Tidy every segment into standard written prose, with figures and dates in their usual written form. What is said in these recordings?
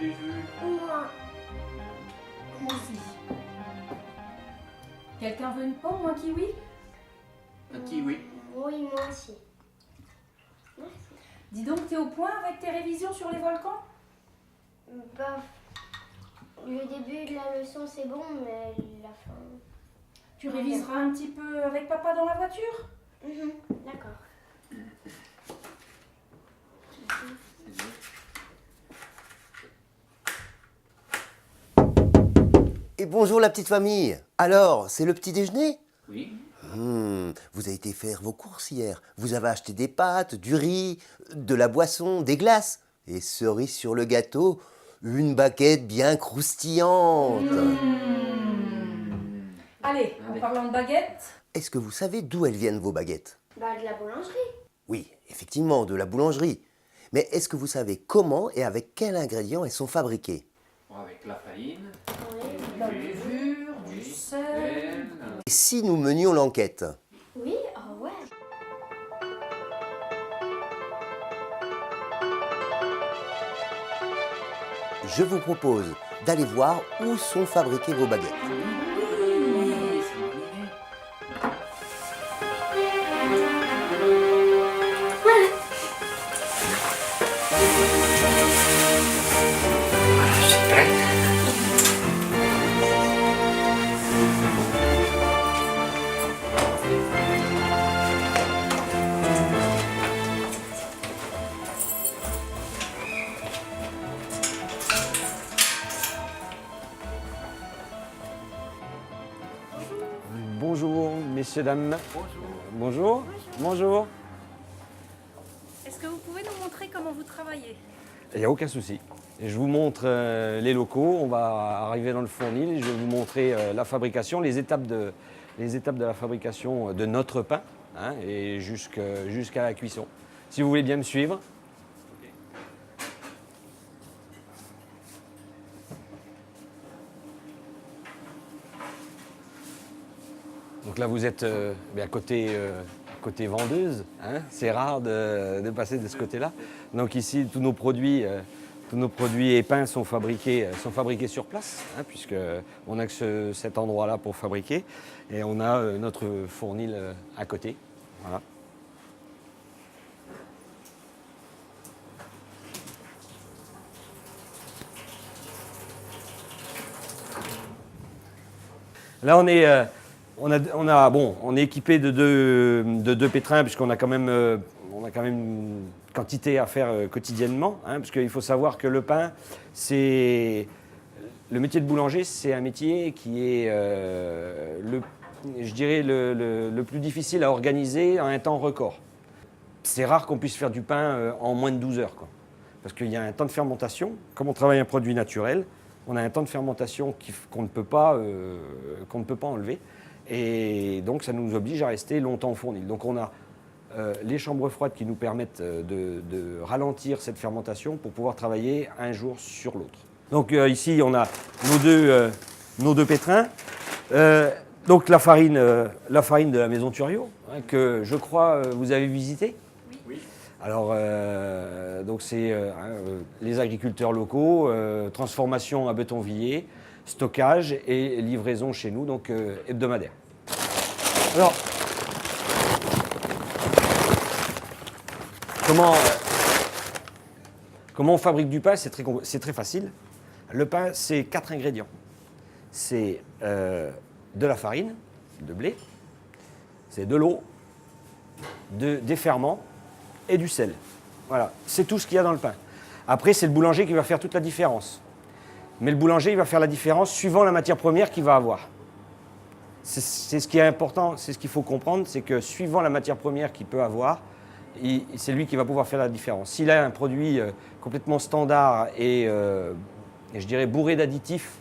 Moi. Moi aussi. Quelqu'un veut une pomme ou un kiwi? Un kiwi. Oui, moi aussi. Merci. Dis donc, t'es au point avec tes révisions sur les volcans? Bah, le début de la leçon c'est bon, mais la fin... Tu réviseras un petit peu avec papa dans la voiture? D'accord. Et bonjour la petite famille. Alors, c'est le petit déjeuner? Oui. Vous avez été faire vos courses hier. Vous avez acheté des pâtes, du riz, de la boisson, des glaces. Et cerise sur le gâteau, une baguette bien croustillante. Allez, en parlant de baguette. Est-ce que vous savez d'où elles viennent vos baguettes? Bah, de la boulangerie. Oui, effectivement, de la boulangerie. Mais est-ce que vous savez comment et avec quels ingrédients elles sont fabriquées? Avec la farine, Oui. La levure, du sel. Et si nous menions l'enquête? Oui, oh ouais. Je vous propose d'aller voir où sont fabriquées vos baguettes. Oui, c'est une bonne idée. Voilà, je suis prête. Bonjour, messieurs, dames. Bonjour. Bonjour. Bonjour. Est-ce que vous pouvez nous montrer comment vous travaillez? Il n'y a aucun souci. Je vous montre les locaux. On va arriver dans le fournil. Je vais vous montrer la fabrication, les étapes de la fabrication de notre pain, hein, et jusqu'à la cuisson. Si vous voulez bien me suivre. Donc là, vous êtes bien côté vendeuse, hein. C'est rare de passer de ce côté-là. Donc ici, tous nos produits et pains sont fabriqués sur place, hein, puisqu'on n'a que cet endroit-là pour fabriquer. Et on a notre fournil à côté. Voilà. Là, on est équipé de deux pétrins, puisqu'on a quand même une quantité à faire quotidiennement, hein, parce qu'il faut savoir que le pain, le métier de boulanger, c'est un métier qui est je dirais le plus difficile à organiser en un temps record. C'est rare qu'on puisse faire du pain en moins de 12 heures, quoi, parce qu'il y a un temps de fermentation. Comme on travaille un produit naturel, on a un temps de fermentation qu'on ne peut pas enlever. Et donc, ça nous oblige à rester longtemps au fournil. Donc, on a les chambres froides qui nous permettent de ralentir cette fermentation pour pouvoir travailler un jour sur l'autre. Donc, ici, on a nos deux pétrins. Donc, la farine de la maison Thuriot, hein, que je crois vous avez visité. Oui. Alors, donc c'est les agriculteurs locaux, transformation à Betonvilliers, stockage et livraison chez nous, donc hebdomadaire. Alors, comment on fabrique du pain? C'est très facile. Le pain, c'est 4 ingrédients. C'est de la farine, de blé, c'est de l'eau, des ferments et du sel. Voilà, c'est tout ce qu'il y a dans le pain. Après, c'est le boulanger qui va faire toute la différence. Mais le boulanger, il va faire la différence suivant la matière première qu'il va avoir. C'est ce qui est important, c'est ce qu'il faut comprendre, c'est que suivant la matière première qu'il peut avoir, c'est lui qui va pouvoir faire la différence. S'il a un produit complètement standard et je dirais bourré d'additifs,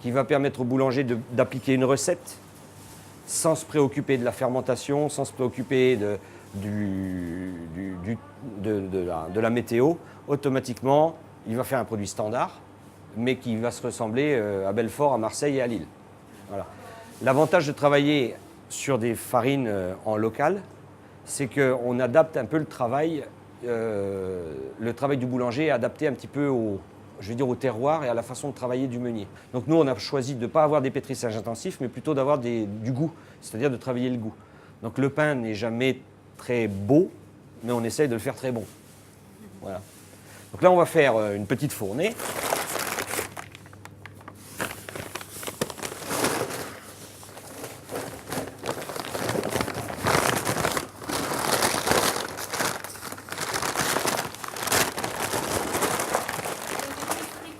qui va permettre au boulanger d'appliquer une recette sans se préoccuper de la fermentation, sans se préoccuper de la météo, automatiquement, il va faire un produit standard, mais qui va se ressembler à Belfort, à Marseille et à Lille. Voilà. L'avantage de travailler sur des farines en local, c'est qu'on adapte un peu le travail du boulanger est adapté un petit peu je vais dire, au terroir et à la façon de travailler du meunier. Donc nous, on a choisi de ne pas avoir des pétrissages intensifs, mais plutôt d'avoir du goût, c'est-à-dire de travailler le goût. Donc le pain n'est jamais très beau, mais on essaye de le faire très bon. Voilà. Donc là, on va faire une petite fournée.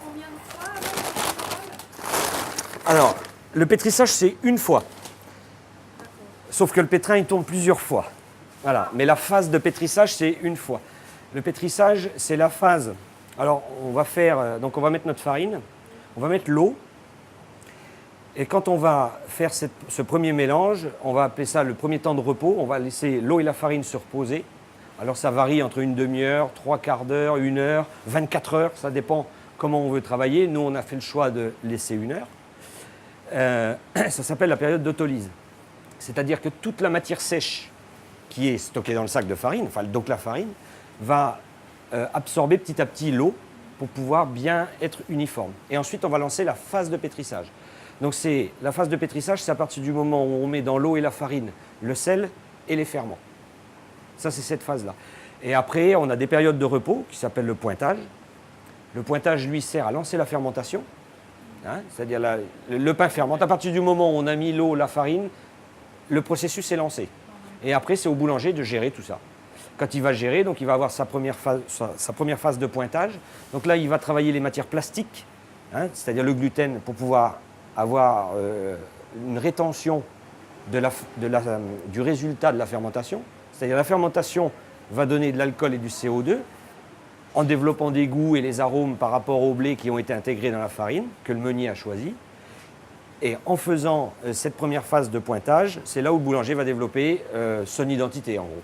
Combien de fois alors, Alors, le pétrissage, c'est une fois. Sauf que le pétrin, il tourne plusieurs fois. Voilà. Mais la phase de pétrissage, c'est une fois. Le pétrissage, c'est la phase. Alors, on va faire. Donc, on va mettre notre farine, on va mettre l'eau. Et quand on va faire ce premier mélange, on va appeler ça le premier temps de repos. On va laisser l'eau et la farine se reposer. Alors, ça varie entre une demi-heure, 3/4 d'heure, 1 heure, 24 heures. Ça dépend comment on veut travailler. Nous, on a fait le choix de laisser 1 heure. Ça s'appelle la période d'autolyse. C'est-à-dire que toute la matière sèche qui est stockée dans le sac de farine, enfin donc la farine, va absorber petit à petit l'eau pour pouvoir bien être uniforme. Et ensuite, on va lancer la phase de pétrissage. Donc la phase de pétrissage, c'est à partir du moment où on met dans l'eau et la farine le sel et les ferments. Ça, c'est cette phase-là. Et après, on a des périodes de repos qui s'appellent le pointage. Le pointage, lui, sert à lancer la fermentation. Hein, c'est-à-dire le pain fermente. À partir du moment où on a mis l'eau, la farine, le processus est lancé. Et après, c'est au boulanger de gérer tout ça. Quand il va gérer, donc il va avoir sa première phase de pointage. Donc là, il va travailler les matières plastiques, hein, c'est-à-dire le gluten, pour pouvoir avoir une rétention du résultat de la fermentation. C'est-à-dire la fermentation va donner de l'alcool et du CO2 en développant des goûts et les arômes par rapport au blé qui ont été intégrés dans la farine, que le meunier a choisi. Et en faisant cette première phase de pointage, c'est là où le boulanger va développer son identité, en gros.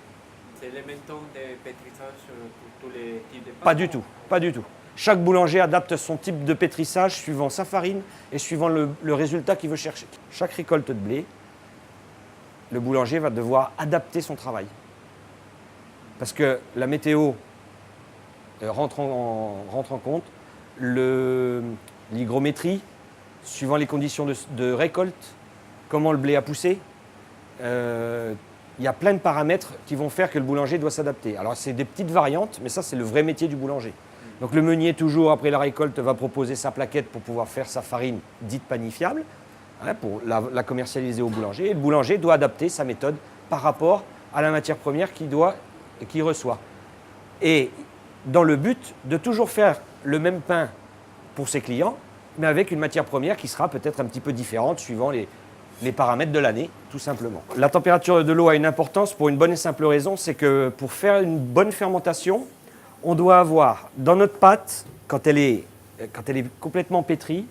C'est les mêmes temps de pétrissage pour tous les types de pain? Pas du tout, pas du tout. Chaque boulanger adapte son type de pétrissage suivant sa farine et suivant le résultat qu'il veut chercher. Chaque récolte de blé, le boulanger va devoir adapter son travail. Parce que la météo rentre en compte, l'hygrométrie, suivant les conditions de récolte, comment le blé a poussé. Il y a plein de paramètres qui vont faire que le boulanger doit s'adapter. Alors c'est des petites variantes, mais ça c'est le vrai métier du boulanger. Donc le meunier, toujours après la récolte, va proposer sa plaquette pour pouvoir faire sa farine dite panifiable, hein, pour la commercialiser au boulanger. Et le boulanger doit adapter sa méthode par rapport à la matière première qu'il reçoit. Et dans le but de toujours faire le même pain pour ses clients, mais avec une matière première qui sera peut-être un petit peu différente suivant les paramètres de l'année, tout simplement. La température de l'eau a une importance pour une bonne et simple raison, c'est que pour faire une bonne fermentation, on doit avoir dans notre pâte, quand elle est complètement pétrie,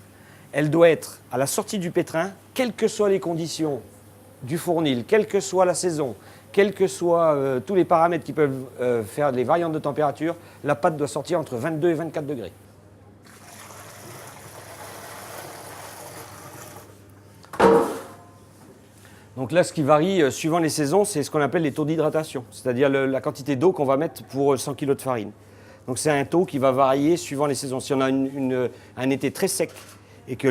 elle doit être à la sortie du pétrin, quelles que soient les conditions du fournil, quelle que soit la saison, quels que soient tous les paramètres qui peuvent faire les variantes de température, la pâte doit sortir entre 22 et 24 degrés. Donc là, ce qui varie suivant les saisons, c'est ce qu'on appelle les taux d'hydratation, c'est-à-dire la quantité d'eau qu'on va mettre pour 100 kg de farine. Donc c'est un taux qui va varier suivant les saisons. Si on a un été très sec et que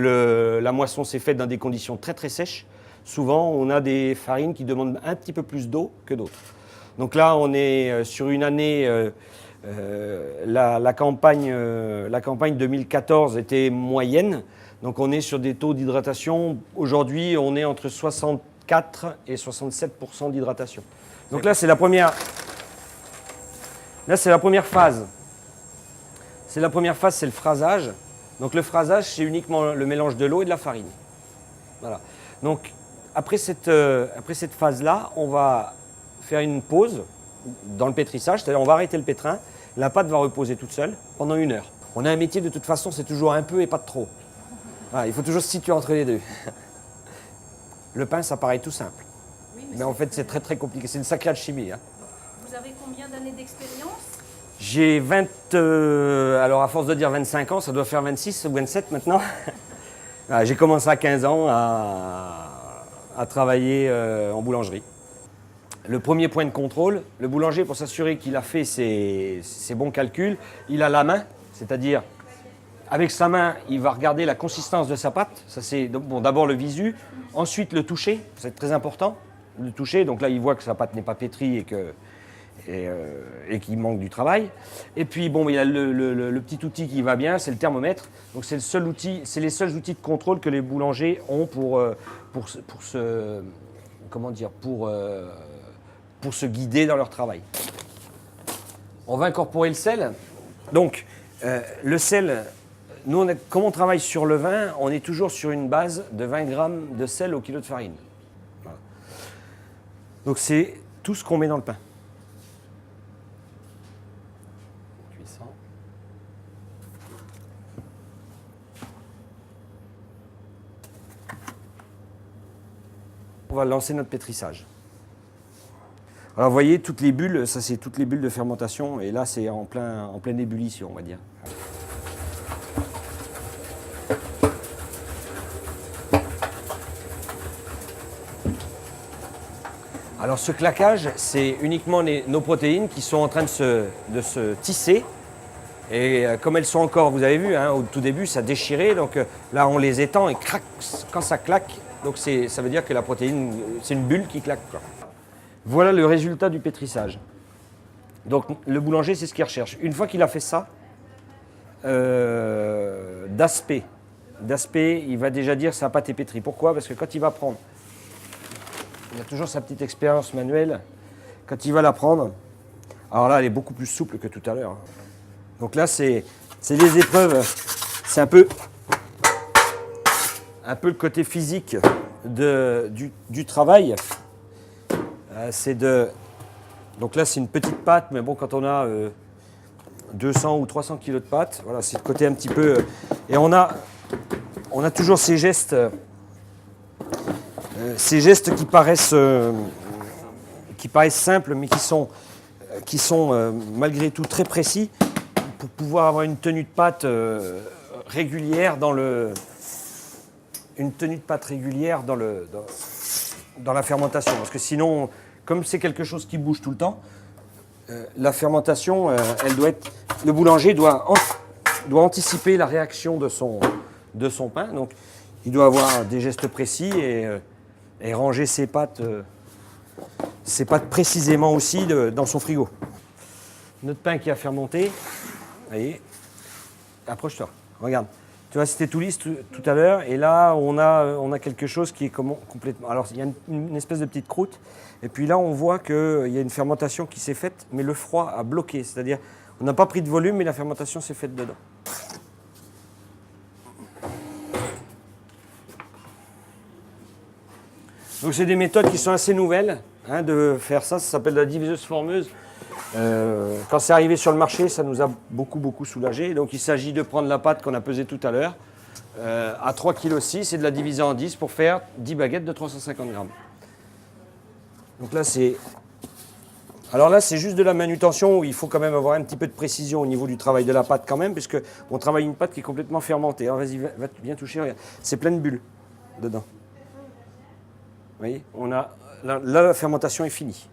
la moisson s'est faite dans des conditions très très sèches, souvent on a des farines qui demandent un petit peu plus d'eau que d'autres. Donc là, on est sur une année, la campagne 2014 était moyenne, donc on est sur des taux d'hydratation. Aujourd'hui, on est entre 64 et 67% d'hydratation. Donc là, c'est la première. Là, c'est la première phase. C'est la première phase, c'est le phrasage. Donc le phrasage, c'est uniquement le mélange de l'eau et de la farine. Voilà. Donc après cette phase-là, on va faire une pause dans le pétrissage, c'est-à-dire on va arrêter le pétrin. La pâte va reposer toute seule pendant 1 heure. On a un métier de toute façon, c'est toujours un peu et pas de trop. Voilà, il faut toujours se situer entre les deux. Le pain, ça paraît tout simple. Oui, Mais en fait, c'est très très compliqué. C'est une sacrée alchimie. Hein. Vous avez combien d'années d'expérience? J'ai alors à force de dire 25 ans, ça doit faire 26 ou 27 maintenant. Voilà, j'ai commencé à 15 ans à travailler en boulangerie. Le premier point de contrôle, le boulanger, pour s'assurer qu'il a fait ses bons calculs, il a la main, c'est-à-dire avec sa main, il va regarder la consistance de sa pâte. Ça, c'est bon, d'abord le visu, ensuite le toucher, c'est très important. Le toucher, donc là, il voit que sa pâte n'est pas pétrie et qu'il manque du travail. Et puis, bon, il y a le petit outil qui va bien, c'est le thermomètre. Donc, c'est les seuls outils de contrôle que les boulangers ont pour se guider dans leur travail. On va incorporer le sel. Donc, le sel, nous, comme on travaille sur le vin, on est toujours sur une base de 20 grammes de sel au kilo de farine. Voilà. Donc, c'est tout ce qu'on met dans le pain. Cuisson. On va lancer notre pétrissage. Alors vous voyez, toutes les bulles, ça c'est toutes les bulles de fermentation, et là c'est en pleine ébullition, on va dire. Alors ce claquage, c'est uniquement nos protéines qui sont en train de se tisser. Et comme elles sont encore, vous avez vu, hein, au tout début, ça déchirait, donc là on les étend et crac, quand ça claque, donc ça veut dire que la protéine, c'est une bulle qui claque, quoi. Voilà le résultat du pétrissage. Donc le boulanger, c'est ce qu'il recherche. Une fois qu'il a fait ça, d'aspect, il va déjà dire sa pâte est pétrie. Pourquoi? Parce que quand il va prendre, il a toujours sa petite expérience manuelle, quand il va la prendre, alors là elle est beaucoup plus souple que tout à l'heure. Donc là c'est des épreuves, c'est un peu le côté physique du travail. Donc là, c'est une petite pâte, mais bon, quand on a 200 ou 300 kilos de pâte, voilà, c'est le côté un petit peu... et on a toujours ces gestes qui paraissent simples, mais qui sont malgré tout très précis pour pouvoir avoir une tenue de pâte régulière dans la fermentation. Parce que sinon, comme c'est quelque chose qui bouge tout le temps, la fermentation, le boulanger doit anticiper la réaction de son pain. Donc, il doit avoir des gestes précis et ranger ses pâtes précisément aussi dans son frigo. Notre pain qui a fermenté, vous voyez, approche-toi, regarde. Tu vois, c'était tout lisse tout à l'heure, et là, on a quelque chose qui est complètement... Alors, il y a une espèce de petite croûte, et puis là, on voit qu'il y a une fermentation qui s'est faite, mais le froid a bloqué, c'est-à-dire, on n'a pas pris de volume, mais la fermentation s'est faite dedans. Donc, c'est des méthodes qui sont assez nouvelles, hein, de faire ça s'appelle la diviseuse-formeuse. Quand c'est arrivé sur le marché, ça nous a beaucoup soulagé. Donc il s'agit de prendre la pâte qu'on a pesée tout à l'heure à 3,6 kg et de la diviser en 10 pour faire 10 baguettes de 350 grammes. Donc là c'est juste de la manutention où il faut quand même avoir un petit peu de précision au niveau du travail de la pâte quand même, puisque on travaille une pâte qui est complètement fermentée. Alors vas-y, viens toucher, regarde. C'est plein de bulles dedans. Vous voyez, là la fermentation est finie.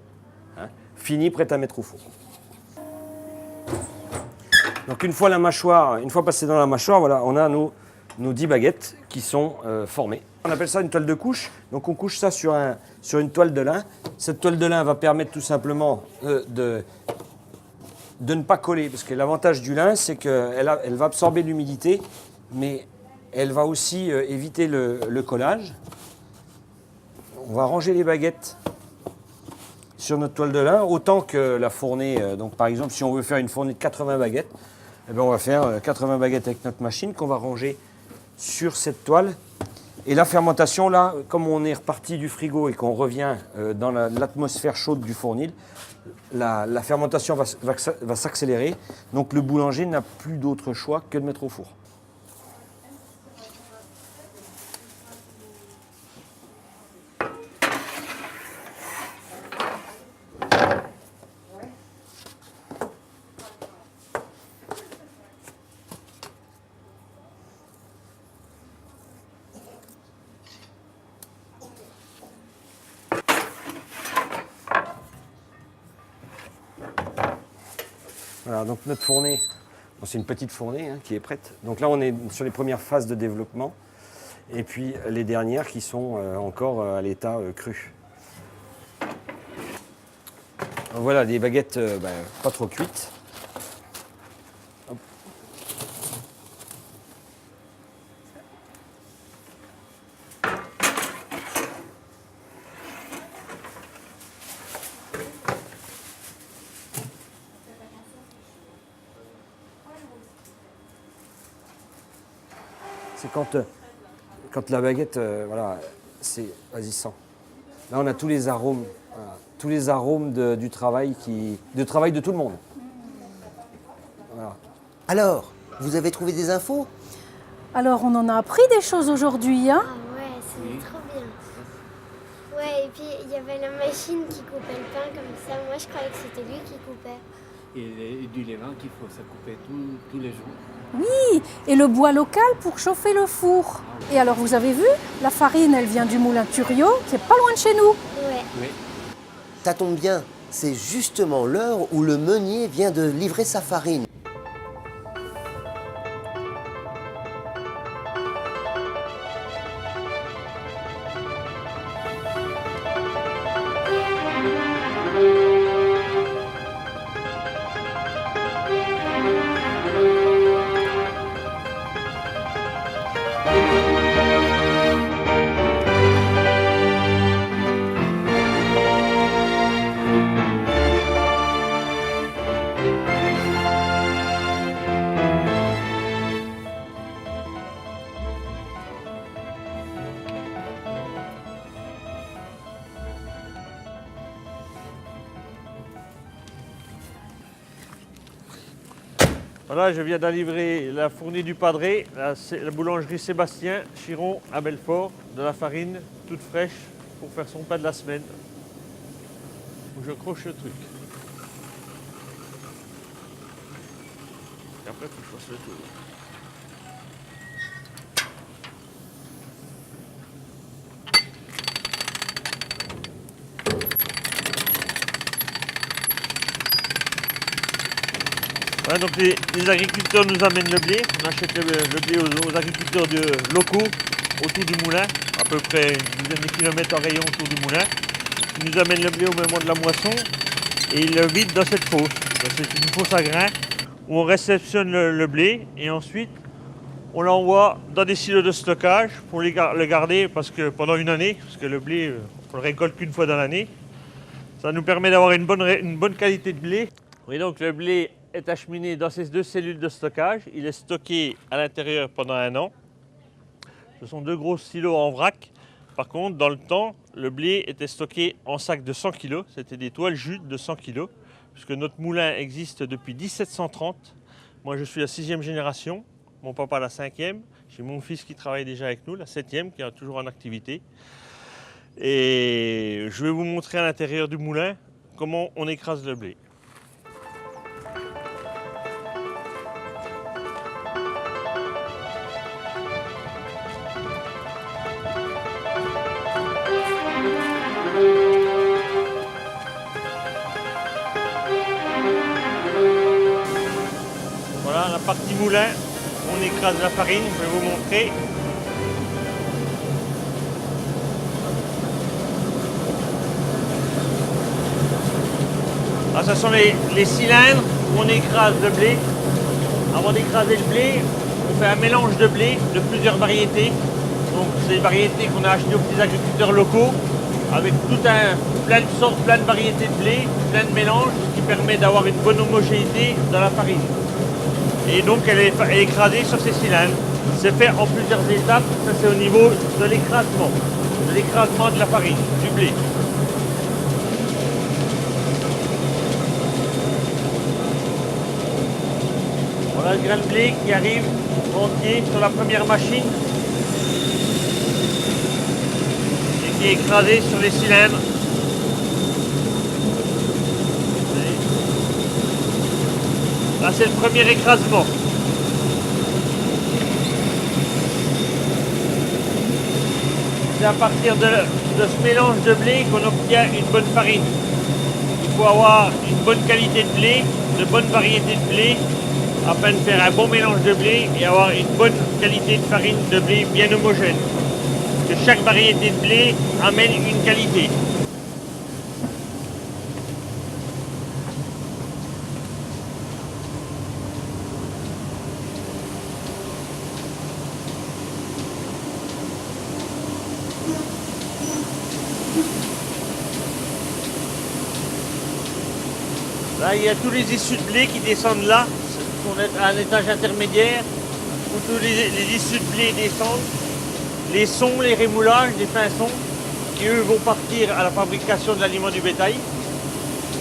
Hein, fini, prête à mettre au four. Donc une fois passé dans la mâchoire, voilà, on a nos 10 baguettes qui sont formées. On appelle ça une toile de couche. Donc on couche ça sur une toile de lin. Cette toile de lin va permettre tout simplement de ne pas coller. Parce que l'avantage du lin, c'est qu'elle va absorber l'humidité, mais elle va aussi éviter le collage. On va ranger les baguettes sur notre toile de lin, autant que la fournée. Donc par exemple, si on veut faire une fournée de 80 baguettes, eh bien, on va faire 80 baguettes avec notre machine qu'on va ranger sur cette toile. Et la fermentation, là, comme on est reparti du frigo et qu'on revient dans l'atmosphère chaude du fournil, la fermentation va s'accélérer. Donc le boulanger n'a plus d'autre choix que de mettre au four. Voilà, donc notre fournée, C'est une petite fournée hein, qui est prête. Donc là, on est sur les premières phases de développement. Et puis les dernières qui sont encore à l'état cru. Voilà, des baguettes pas trop cuites. Hop. C'est quand la baguette, voilà, c'est... Vas-y, sens. Là, on a tous les arômes. Voilà. Tous les arômes du travail de tout le monde. Voilà. Alors, vous avez trouvé des infos? Alors, on en a appris des choses aujourd'hui, hein? Ah ouais, c'est trop bien. Ouais, et puis il y avait la machine qui coupait le pain comme ça. Moi, je croyais que c'était lui qui coupait. Et du levain qu'il faut se couper tous les jours. Oui, et le bois local pour chauffer le four. Et alors, vous avez vu, la farine, elle vient du moulin Thuriot, qui est pas loin de chez nous. Ouais. Oui. Ça tombe bien, c'est justement l'heure où le meunier vient de livrer sa farine. Voilà, je viens d'en livrer la fournée du Padré, la boulangerie Sébastien Chiron à Belfort, de la farine toute fraîche pour faire son pain de la semaine. Où je croche le truc. Et après, il faut que je fasse le tour. Voilà, donc les agriculteurs nous amènent le blé. On achète le blé aux agriculteurs locaux autour du moulin, à peu près une dizaine de kilomètres en rayon autour du moulin. Ils nous amènent le blé au moment de la moisson et ils le vident dans cette fosse. Donc, c'est une fosse à grains où on réceptionne le blé et ensuite on l'envoie dans des silos de stockage pour le garder pendant une année, parce que le blé, on le récolte qu'une fois dans l'année. Ça nous permet d'avoir une bonne qualité de blé. Oui, donc le blé est acheminé dans ces deux cellules de stockage. Il est stocké à l'intérieur pendant un an. Ce sont deux gros silos en vrac. Par contre, dans le temps, le blé était stocké en sacs de 100 kg. C'était des toiles jute de 100 kg, puisque notre moulin existe depuis 1730. Moi, je suis la 6e génération. Mon papa la 5e. J'ai mon fils qui travaille déjà avec nous, la 7e, qui est toujours en activité. Et je vais vous montrer à l'intérieur du moulin comment on écrase le blé. Voilà la partie moulin, on écrase la farine, je vais vous montrer. Ah, ce sont les cylindres où on écrase le blé. Avant d'écraser le blé, on fait un mélange de blé de plusieurs variétés. Donc c'est des variétés qu'on a achetées aux petits agriculteurs locaux, avec plein de sortes, plein de variétés de blé, plein de mélanges, ce qui permet d'avoir une bonne homogénéité dans la farine. Et donc elle est écrasée sur ces cylindres. C'est fait en plusieurs étapes, ça c'est au niveau de l'écrasement de la farine, du blé. Voilà le grain de blé qui arrive entier sur la première machine et qui est écrasé sur les cylindres. Là, c'est le premier écrasement. C'est à partir de ce mélange de blé qu'on obtient une bonne farine. Il faut avoir une bonne qualité de blé, de bonnes variétés de blé afin de faire un bon mélange de blé et avoir une bonne qualité de farine de blé bien homogène. Parce que chaque variété de blé amène une qualité. Là, il y a tous les issus de blé qui descendent là, on est à un étage intermédiaire, où tous les issus de blé descendent. Les sons, les rémoulages, les fins sons, qui eux vont partir à la fabrication de l'aliment du bétail.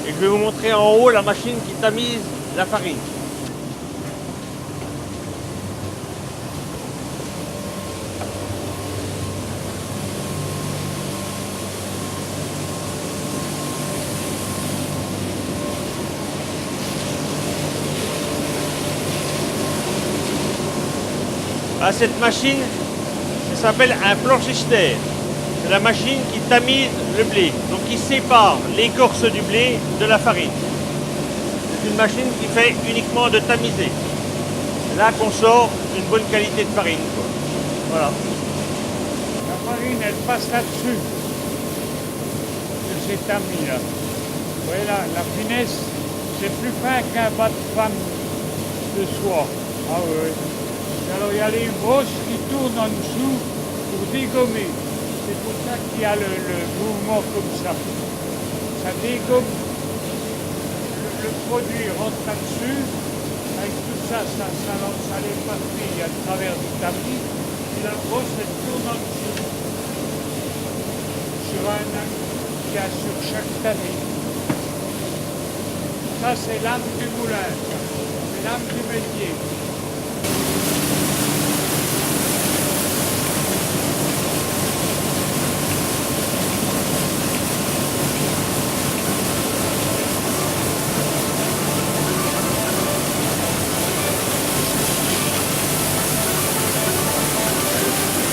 Et je vais vous montrer en haut la machine qui tamise la farine. À cette machine, ça s'appelle un planchistère. C'est la machine qui tamise le blé, donc qui sépare l'écorce du blé de la farine. C'est une machine qui fait uniquement de tamiser. C'est là qu'on sort une bonne qualité de farine, quoi. Voilà. La farine, elle passe là-dessus, de ces tamis-là. Vous voyez là, la finesse, c'est plus fin qu'un bas de femme de soie. Ah oui. Alors il y a les brosses qui tournent en dessous pour dégommer. C'est pour ça qu'il y a le mouvement comme ça. Ça dégomme. Le produit rentre là-dessus. Avec tout ça, ça l'éparpille à travers du tamis. Et la brosse, elle tourne en dessous. Sur un axe qu'il y a sur chaque tamis. Ça, c'est l'âme du moulin. C'est l'âme du métier.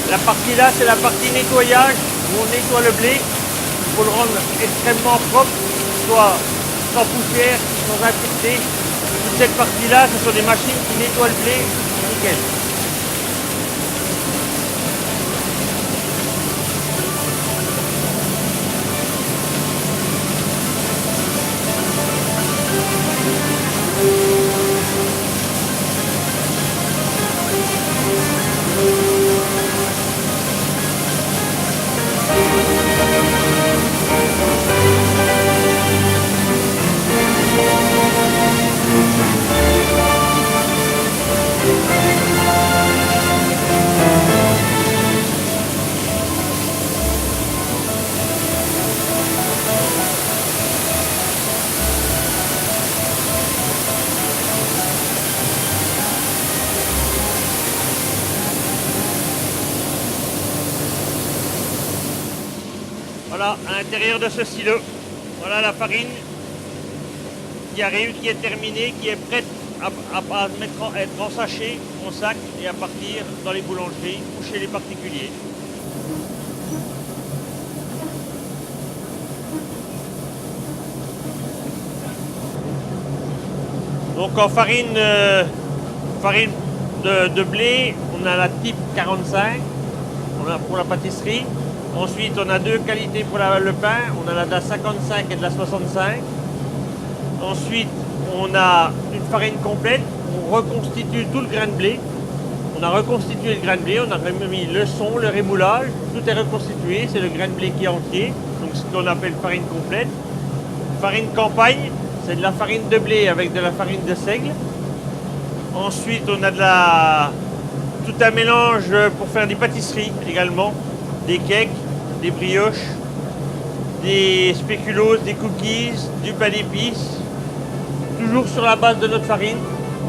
La partie là, c'est la partie nettoyage, où on nettoie le blé pour le rendre extrêmement propre, soit sans poussière, sans impureté. Toute cette partie-là, ce sont des machines qui nettoient le blé nickel. Voilà, à l'intérieur de ce silo, voilà la farine qui arrive, qui est terminée, qui est prête à être en sachet, en sac et à partir dans les boulangeries ou chez les particuliers. Donc en farine de blé, on a la type 45 pour la pâtisserie. Ensuite, on a deux qualités pour le pain. On a la 55 et de la 65. Ensuite, on a une farine complète. On reconstitue tout le grain de blé. On a reconstitué le grain de blé. On a remis le son, le rémoulage. Tout est reconstitué. C'est le grain de blé qui est entier. Donc, ce qu'on appelle farine complète. Farine campagne, c'est de la farine de blé avec de la farine de seigle. Ensuite, on a tout un mélange pour faire des pâtisseries également. Des cakes, des brioches, des spéculoos, des cookies, du pain d'épices. Toujours sur la base de notre farine.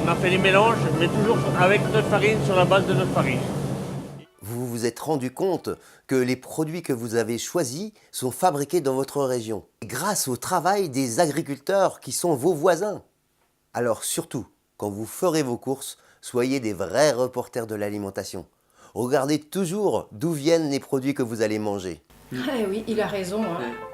On a fait les mélanges, mais toujours avec notre farine, sur la base de notre farine. Vous vous êtes rendu compte que les produits que vous avez choisis sont fabriqués dans votre région, grâce au travail des agriculteurs qui sont vos voisins. Alors surtout, quand vous ferez vos courses, soyez des vrais reporters de l'alimentation. Regardez toujours d'où viennent les produits que vous allez manger. Ah oui, il a raison. Hein.